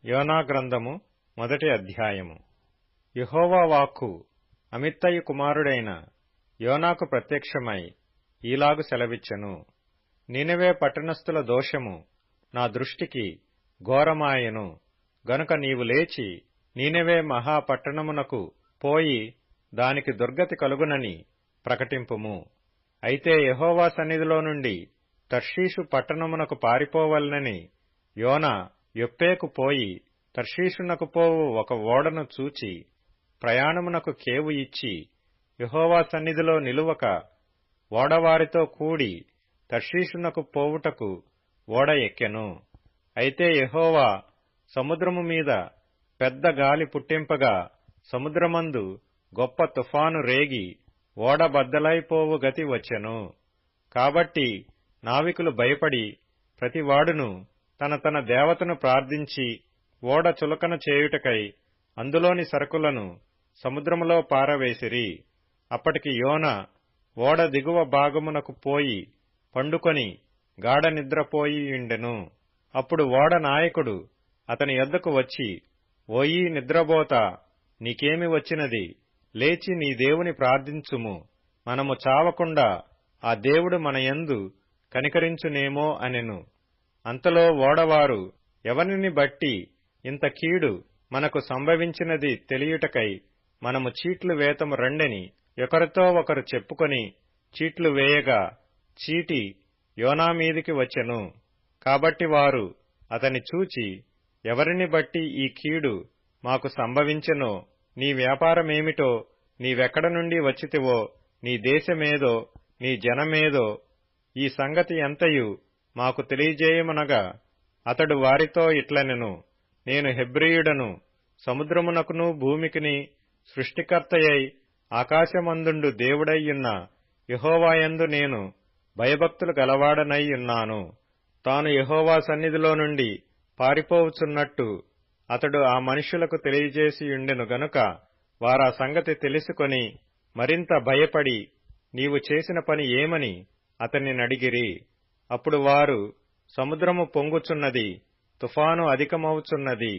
యోనా గ్రంథము మొదటి అధ్యాయము. యెహోవా వాక్కు అమిత్తయి కుమారుడైన యోనాకు ప్రత్యక్షమై ఈలాగు సెలవిచ్చెను. నీనెవే పట్టణస్థుల దోషము నా దృష్టికి ఘోరమాయెను గనుక నీవు లేచి నీనెవే మహాపట్టణమునకు పోయి దానికి దుర్గతి కలుగునని ప్రకటింపుము. అయితే యెహోవా సన్నిధిలో నుండి తర్షీషు పట్టణమునకు పారిపోవలనని యోనా యొప్పేకు పోయి తర్షీషునకు పోవు ఒక ఓడను చూచి ప్రయాణమునకు కేవు ఇచ్చి యెహోవా సన్నిధిలో నిలువక ఓడవారితో కూడి తర్షీషునకు పోవుటకు ఓడ ఎక్కెను. అయితే యెహోవా సముద్రము మీద పెద్ద గాలి పుట్టింపగా సముద్రమందు గొప్ప తుఫాను రేగి ఓడ బద్దలైపోవు గతి వచ్చెను. కాబట్టి నావికులు భయపడి ప్రతివాడును తన తన దేవతను ప్రార్థించి ఓడ చులకన చేయుటకై అందులోని సరుకులను సముద్రములో పారవేసిరి. అప్పటికి యోనా ఓడ దిగువ భాగమునకు పోయి పండుకొని గాఢ నిద్రపోయియుండెను. అప్పుడు ఓడ నాయకుడు అతని యొద్దకు వచ్చి, ఓయీ నిద్రబోతా, నీకేమి వచ్చినది? లేచి నీ దేవుని ప్రార్థించుము, మనము చావకుండా ఆ దేవుడు మన యందు కనికరించునేమో అనెను. అంతలో ఓడవారు, ఎవరిని బట్టి ఇంత కీడు మనకు సంభవించినది తెలియుటకై మనము చీట్లు వేతము రండెని ఒకరితో ఒకరు చెప్పుకొని చీట్లు వేయగా చీటి యోనా మీదికి వచ్చెను. కాబట్టి వారు అతని చూచి, ఎవరిని బట్టి ఈ కీడు మాకు సంభవించెనో, నీ వ్యాపారమేమిటో, నీవెక్కడ నుండి వచ్చితివో, నీ దేశమేదో, నీ జనమేదో, ఈ సంగతి ఎంతయు మాకు తెలియజేయమనగా అతడు వారితో ఇట్లనెను, నేను హెబ్రీయుడను, సముద్రమునకును భూమికిని సృష్టికర్తయై ఆకాశమందుండు దేవుడయ్యున్న యెహోవాయందు నేను భయభక్తులు గలవాడనయ్యున్నాను. తాను యెహోవా సన్నిధిలో నుండి పారిపోవుచున్నట్టు అతడు ఆ మనుష్యులకు తెలియజేసియుండెను గనుక వారా సంగతి తెలుసుకొని మరింత భయపడి, నీవు చేసిన పని ఏమని అతన్ని నడిగిరి. అప్పుడు వారు, సముద్రము పొంగుచున్నది, తుఫాను అధికమవుచున్నది,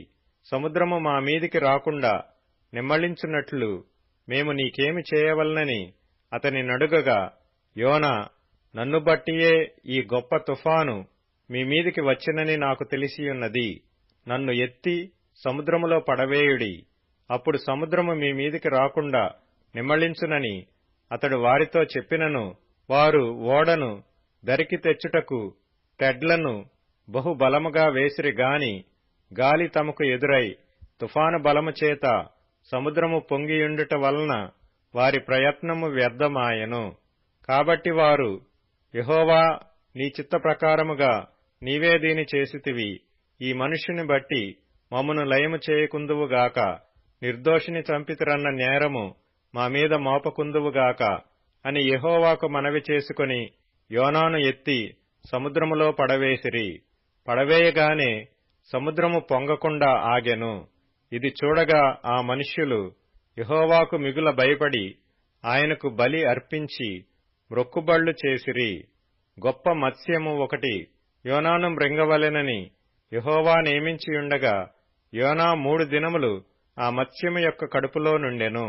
సముద్రము మా మీదికి రాకుండా నిమ్మళించున్నట్లు మేము నీకేమి చేయవలనని అతని నడుగగా, యోనా, నన్ను బట్టియే ఈ గొప్ప తుఫాను మీ మీదికి వచ్చినని నాకు తెలిసియున్నది. నన్ను ఎత్తి సముద్రములో పడవేయుడి, అప్పుడు సముద్రము మీ మీదికి రాకుండా నిమ్మళించునని అతడు వారితో చెప్పినను వారు ఓడను దరికి తెచ్చుటకు తెడ్లను బహు బలముగా వేసిరి గాని గాలి తమకు ఎదురై తుఫాను బలము చేత సముద్రము పొంగియుండుట వలన వారి ప్రయత్నము వ్యర్థమాయెను. కాబట్టి వారు, యెహోవా, నీ చిత్త ప్రకారముగా నీవే దీని చేసితివి, ఈ మనుష్యుని బట్టి మమ్మను లయము చేయకుందువుగాక, నిర్దోషిని చంపితిరన్న నేరము మా మీద మోపకుందువుగాక అని యెహోవాకు మనవి చేసుకుని యోనాను ఎత్తి సముద్రములో పడవేసిరి. పడవేయగానే సముద్రము పొంగకుండా ఆగెను. ఇది చూడగా ఆ మనుష్యులు యెహోవాకు మిగుల భయపడి ఆయనకు బలి అర్పించి మ్రొక్కుబళ్ళు చేసిరి. గొప్ప మత్స్యము ఒకటి యోనాను మృంగవలెనని యెహోవా నియమించియుండగా యోనా 3 దినములు ఆ మత్స్యము యొక్క కడుపులో నుండెను.